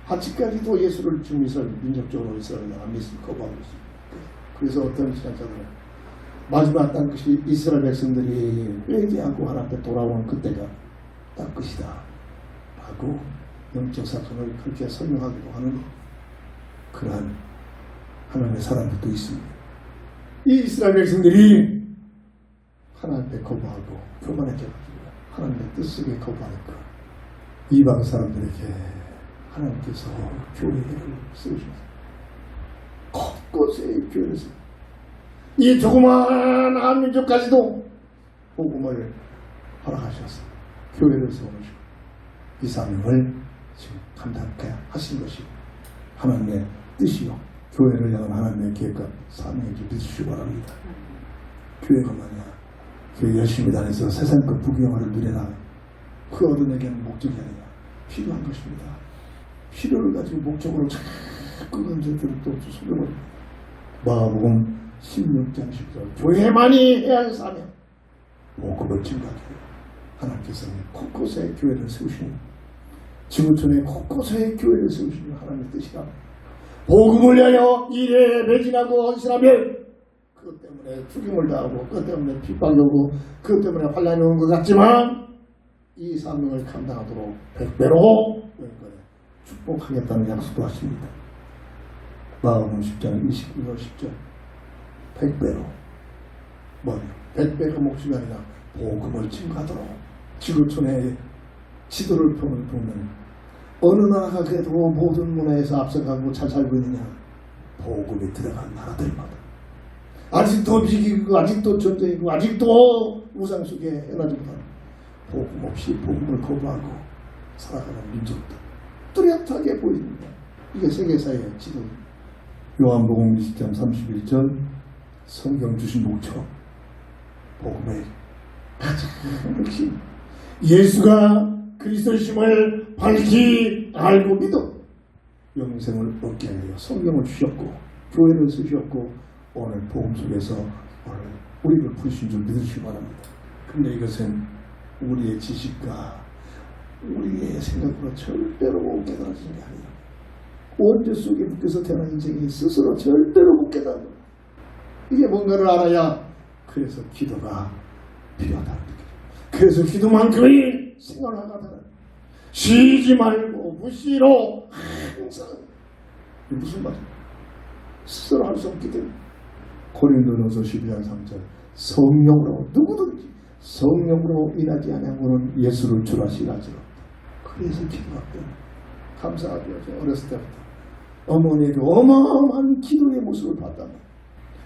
[SPEAKER 2] 아직까지도 예수를 지금 이스라엘 민족적으로 이스라엘은 안 믿을 거부하고 있습니다. 그래서 어떤 신학자들은 마지막 딱 것이 이스라엘 백성들이 회개하고 하나님 앞에 돌아오는 그때가 딱 것이다 라고 영적 사건을 그렇게 설명하기도 하는 그러한 하나님의 사람들도 있습니다. 이 이스라엘 백성들이 하나님 앞에 거부하고 교만해져가지고 하나님의 뜻속에 거부하니까 이방 사람들에게 하나님께서 교회를 세우셨습니다. 곳곳에 교회를 세우셨습니다. 이 조그마한 한민족까지도 복음을 허락하셨습니다. 교회를 세우시고 이 사명을 지금 감당케 하신 것이 하나님의 뜻이요 교회를 향한 하나님의 계획과 사명인지 믿으시기 바랍니다. 교회가 뭐냐? 교회 열심히 다녀서 세상 것 부귀영화를 누려라. 그 어른에게는 목적이 아니라 필요한 것입니다. 필요를 가지고 목적으로 자꾸 건져들을 또 속여버립니다. 마가복음 16장 10절 교회만이 해야 할 사명 복음을 증가하게 해요. 하나님께서는 곳곳에 교회를 세우시는, 지구촌에 곳곳에 교회를 세우시는 하나님의 뜻이라. 복음을 위하여 일에 매진하고 헌신하면 그것 때문에 죽임을 당하고 그것 때문에 핍박이 오고 그것 때문에 환란이 오는 것 같지만 이 사명을 감당하도록 100배로 축복하겠다는 약속도 하십니다. 마음은 10장 29절 10절 100배로 뭐냐 100배가 목적이 아니라 복음을 증가하도록 지구촌에 지도를 보면 어느 나라가 그래도 모든 문화에서 앞서가고 잘 살고 있느냐? 복음이 들어간 나라들마다 아직도 비기고 아직도 전쟁이고 아직도 우상 속에 헤어나지 못하는 복음 없이 복음을 거부하고 살아가는 민족들 뚜렷하게 보입니다. 이게 세계사의 지도. 요한복음 20장 31절 성경 주신 목적 복음의 가장 핵심 예수가 그리스도심을 밝히 알고 믿어 영생을 얻게 하여 성경을 주셨고 교회를 쓰셨고 오늘 복음 속에서 오늘 우리를 부르신 줄 믿으시기 바랍니다. 근데 이것은 우리의 지식과 우리의 생각으로 절대로 깨달아지는 게 아니에요. 원죄 속에 묶여서 태어난 인생이 스스로 절대로 못 깨달아요. 이게 뭔가를 알아야 그래서 기도가 필요하다는 거예요. 그래서 기도만큼이 생활하다는 쉬지 말고 무시로 항상 무슨 말이야? 스스로 할 수 없기 때문에 고린도전서 12장 3절 성령으로 누구든지 성령으로 인하지 아니하고는 예수를 주라시라지로 그래서 기도할게요. 감사하죠. 어렸을 때부터 어머니에게 어마어마한 기도의 모습을 봤다면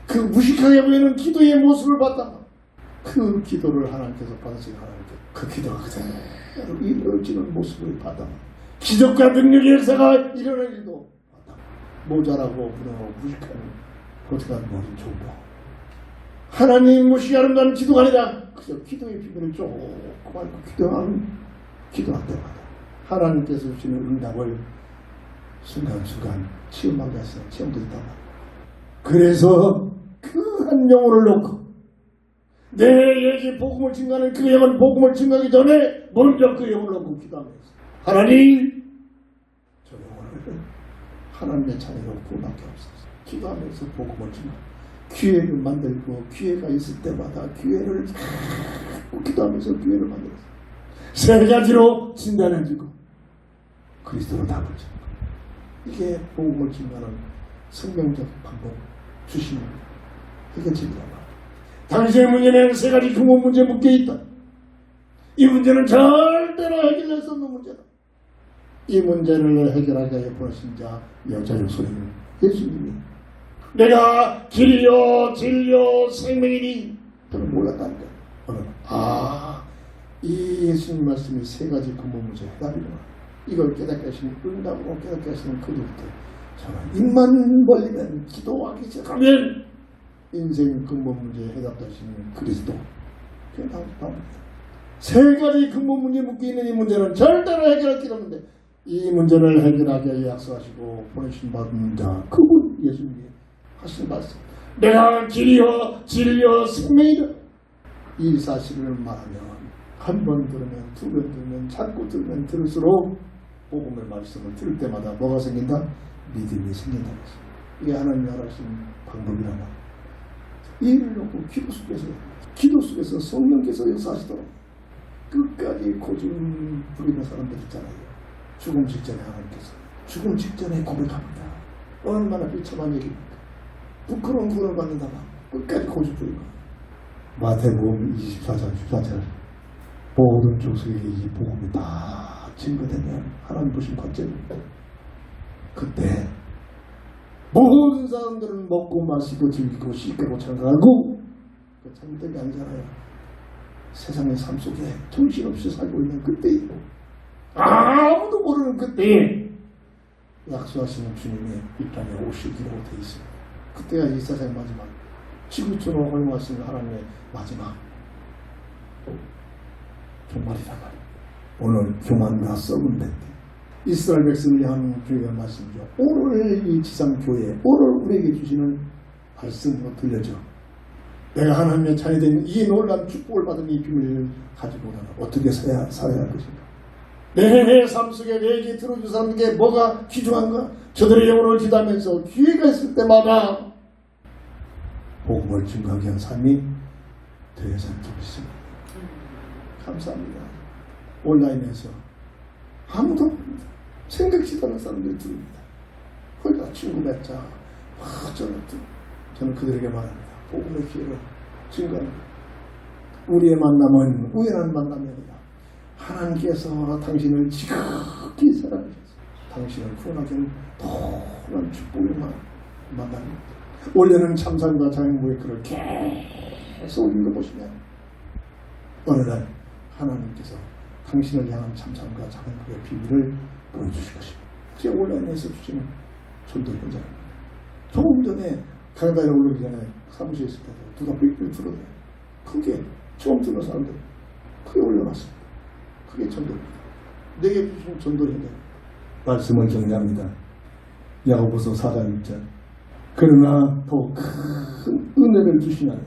[SPEAKER 2] 그 무식하게 보이는 기도의 모습을 봤다면 그 기도를 하나님께서 받으신 하나님께 그 기도가 그대로 이루어지는 모습을 봤다면 기적과 능력의 역사가 일어날 일도 봤다면 모자라고 부정하고 무식한 거짓한 머리 좋고 하나님 무시 아름다운 기도가 아니라 그저 기도의 비밀을 조그만 기도할 때마다 하나님께서 주시는 응답을 순간순간 체험하게 하시는 체험도 있단 말이에요. 그래서 그 한 영혼을 놓고 내에게 복음을 증가하는 그 영혼 복음을 증가하기 전에 먼저 그 영혼을 놓고 기도하면서 하나님 저 영혼을 하나님의 자녀로 구원하게 하옵소서. 기도하면서 복음을 증가 기회를 만들고 기회가 있을 때마다 기회를 기도하면서 기회를 만들었어요. 세 가지로 진단해주고 그리스도로 답을 주는 거예요. 이게 복음을 증가하는 성경적 방법 주시는 거예요. 이게 진리란 말이에요. 당신의 문제는 세 가지 근본 문제에 묶여있다. 이 문제는 절대로 해결할 수 없는 문제다. 이 문제를 해결하게 해 보내신 자 여자의 소리는 예수님이 내가 길이요 진리요 생명이니 저는 몰랐다는 거예요. 이 예수님 말씀이 세 가지 근본 문제의 해답이구나. 이걸 깨닫게 하시는 응답으로 깨닫게 하시는 그들부터 저는 입만 벌리면 기도하기 시작하면 인생 근본 문제에 해답하시는 그리스도 그게 답입니다. 세 가지 근본 문제에 묶여있는 이 문제는 절대로 해결할 길 없는데 이 문제를 해결하게 약속하시고 보내신 받은 자 그분 예수님이 하신 말씀 내가 길이요 진리요 생명이다. 이 사실을 말하면 한 번 들으면 두 번 들으면 자꾸 들으면 들을수록 복음의 말씀을 들을 때마다 뭐가 생긴다? 믿음이 생긴다는 것입니다. 이게 하나님이 하신 방법이란 말이에요. 이를 놓고 기도 속에서 성령께서 역사하시도록 끝까지 고집 부리는 사람들 있잖아요. 죽음 직전에 하나님께서 죽음 직전에 고백합니다. 얼마나 비참한 얘기입니까? 부끄러운 구원을 받는다만 끝까지 고집 부리고 마태복음 24장 14절 모든 족속에게 이 복음이 다 증거되면 하나님 보신 관점입니다. 그때 모든 사람들은 먹고 마시고 즐기고 씻고 장가가고 그 잘못된 게 아니잖아요. 세상의 삶 속에 정신없이 살고 있는 그때에 아무도 모르는 그때에 약속하시는 주님의 이 땅에 오시기로 돼 있습니다. 그때가 이 세상의 마지막 지구촌으로 허용하시는 하나님의 마지막 종말이란 말이에요. 오늘 교만과 썩은 때 이스라엘 백성을 향한 교회의 말씀이죠. 오늘 이 지상교회 오늘 우리에게 주시는 말씀으로 들려져 내가 하나님의 자녀 되는 이 놀라운 축복을 받은 이 비밀을 가지고 나는 어떻게 살아야 할 것인가? 내 삶 속에 내게 들어준 사람에게 뭐가 귀중한가? 저들의 영혼을 기도하면서 기회가 있을 때마다 복음을 증거하게 한 삶이 되어서 있습니다. 감사합니다. 온라인에서 아무도 없습니다. 생각지도 않은 사람들이 들립니다. 거기다 친구 맺자. 저는 그들에게 말합니다. 복음의 기회를 증거합니다. 우리의 만남은 우연한 만남이 아니라 하나님께서 당신을 지극히 사랑하셔서 당신을 구원하기 위한 놀라운 축복의 만남입니다. 원래는 참상과 장애물의 글을 계속 읽어보시면 어느 날 하나님께서 당신을 향한 참상과 장애물의 비밀을 보여주실 것입니다. 제가 온라인에서 주시는 전도 현장입니다. 조금 전에 강단에 올라오기 전에 사무실에 있을 때도 누가 빅을 들어요. 크게 처음 듣는 사람들 크게 올려놨습니다. 그게 전도입니다. 내게 주신 전도 현장. 말씀을 정리합니다. 야고보서 4장 1절. 그러나 더 큰 은혜를 주시나니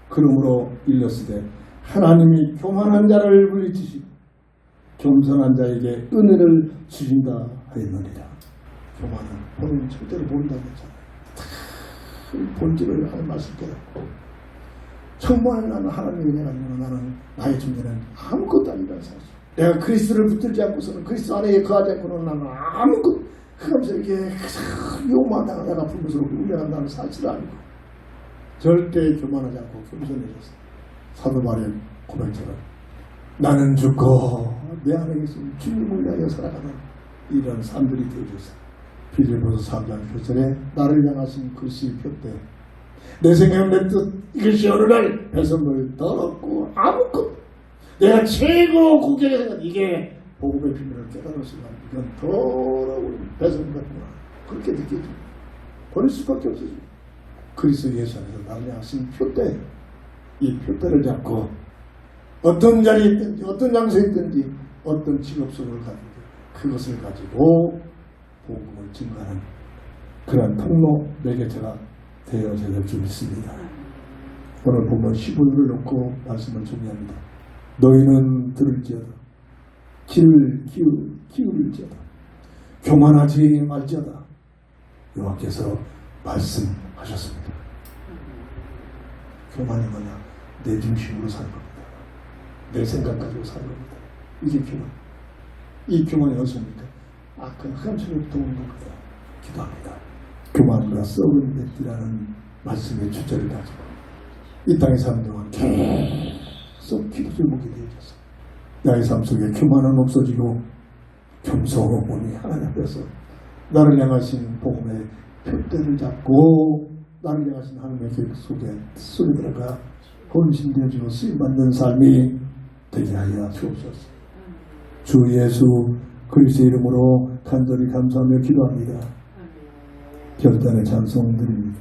[SPEAKER 2] 그러므로 일렀으되 하나님이 교만한 자를 물리치시고 겸손한 자에게 은혜를 주신다 하였느니라. 교만은 본인 절대로 모른다고 했잖아요. 본질을 하는 말씀 깨닫고 정말 나는 하나님의 은혜가 아니면 나는 나의 존재는 아무것도 아니라는 사실. 내가 그리스도를 붙들지 않고서는 그리스도 안에 거하지 않고는 나는 아무것도 그러면서 이렇게 요만하다가 내가 불면스럽고 울려간다는 사실을 알고 절대 교만하지 않고 겸손해졌어. 사도 바울의 고백처럼 나는 죽고 내 안에 계신 주님을 위하여 살아가는 이런 삶들이 되어졌어. 빌립보서 3장 9절에 나를 향하신 그리스도의 표대 내 생각은 내 뜻 이것이 어느 날 배선을 더럽고 아무것도 내가 최고 고객의 생각 이게 복음의 비밀을 깨달을 순간 이건 더러운 배선 같구나 그렇게 느껴집니다. 버릴 수밖에 없어요. 그리스도 예수 안에서 나를 향하신 표대 이 표대를 잡고 어떤 자리에 있든지 어떤 장소에 있든지 어떤 직업 속을 가든지 그것을 가지고 복음을 증거하는 그런 통로 매개체가 되어야 될 줄 믿습니다. 오늘 보면 15절을 놓고 말씀을 정리합니다. 너희는 들을지어다 귀를 기울일지어다 교만하지 말지어다 여호와께서 말씀하셨습니다. 교만이 뭐냐? 내 중심으로 사는 겁니다. 내 생각 가지고 사는 겁니다. 이게 교만. 이 교만이 어디서입니까? 악한 흑암속에부터 오는 겁니다. 기도합니다. 교만과 썩은 뱃이라는 말씀의 주제를 가지고 이 땅의 사는 동안 계속 기도 제목이 되어져서 나의 삶 속에 교만은 없어지고 겸손함이 하나님 앞에서 나를 향하신 복음의 표대를 잡고 나를 향하신 하나님의 계획 속에 들어가 헌신되어지고 쓰임받는 삶이 되게 하여 주옵소서. 주 예수 그리스도의 이름으로 간절히 감사하며 기도합니다. 결단의 찬송 드립니다.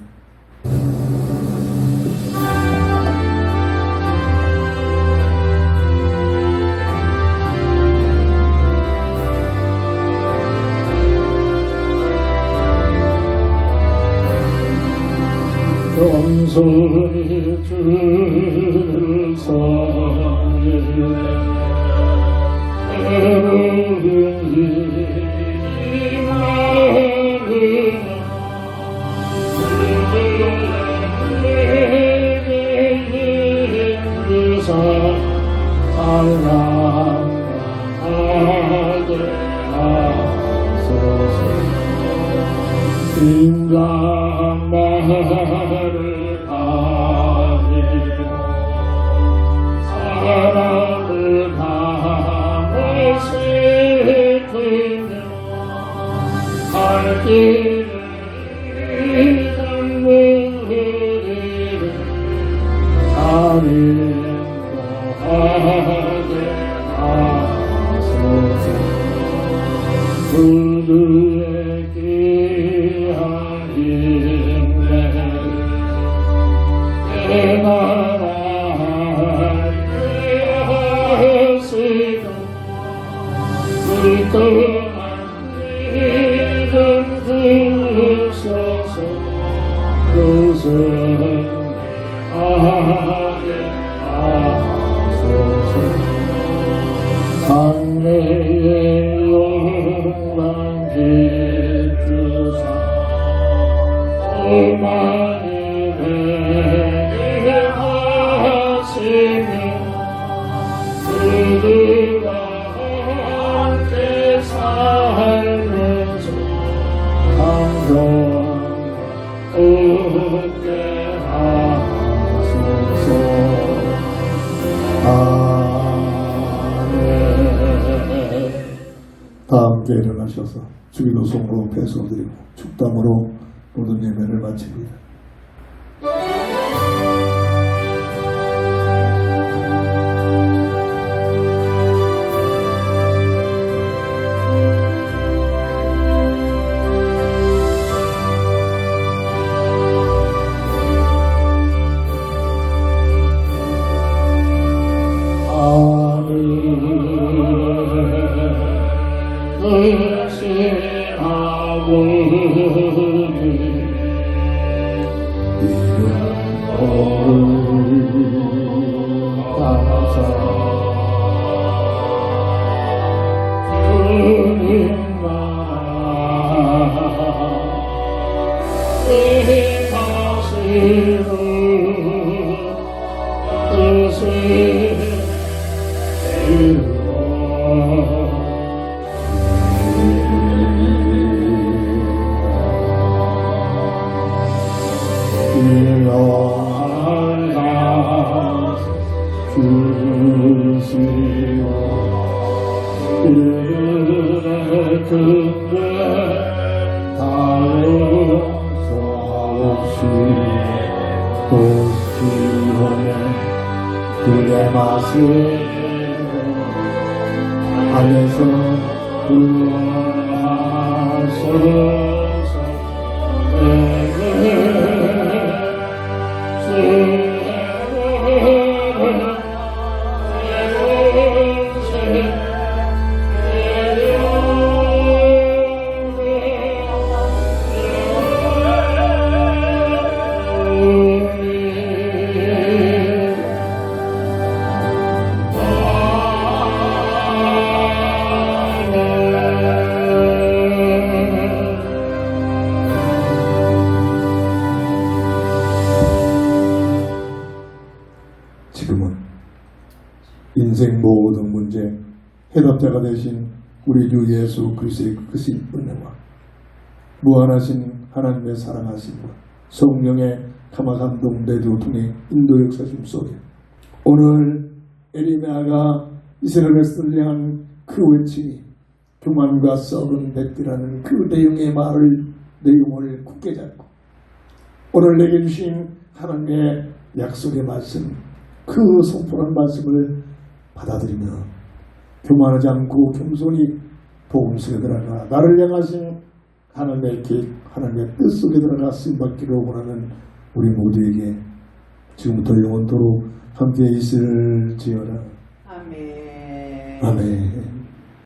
[SPEAKER 1] 겸손히 주를 사랑해 인간만을 가지고 사랑을 담아 세우며 갈 길을 걷는 우리를 자비하게 하소서. 그들의 귀한 힘내 내 나라에 하시고 불끈한 믿음 주셔서 그것은 은혜의 영광 비추사 오만이 되게 하시며 그들과 함께 살면서 감동 얻게 하소서.
[SPEAKER 2] 다 함께 일어나셔서 주기도송으로 배송드리고 축담으로 모든 예배를 마칩니다. 그의 맛을 안에서 지금은 인생 모든 문제 해답자가 되신 우리 주 예수 그리스도의 크신 은혜와 무한하신 하나님의 사랑하심과 성령의 감화감동 내주 통해 인도 역사심 속에 오늘 에리메아가 이스라엘을 향한 그 외침이 교만과 썩은 백기라는 그 내용을 굳게 잡고 오늘 내게 주신 하나님의 약속의 말씀 그 선포한 말씀을 받아들이며 교만하지 않고 겸손히 복음 속에 들어가 나를 향하신 하나님의 계획, 하나님의 뜻 속에 들어가 쓰임받기를 원하는 우리 모두에게 지금부터 영원토록 함께 있을지어다.
[SPEAKER 3] 아멘.
[SPEAKER 2] 아멘.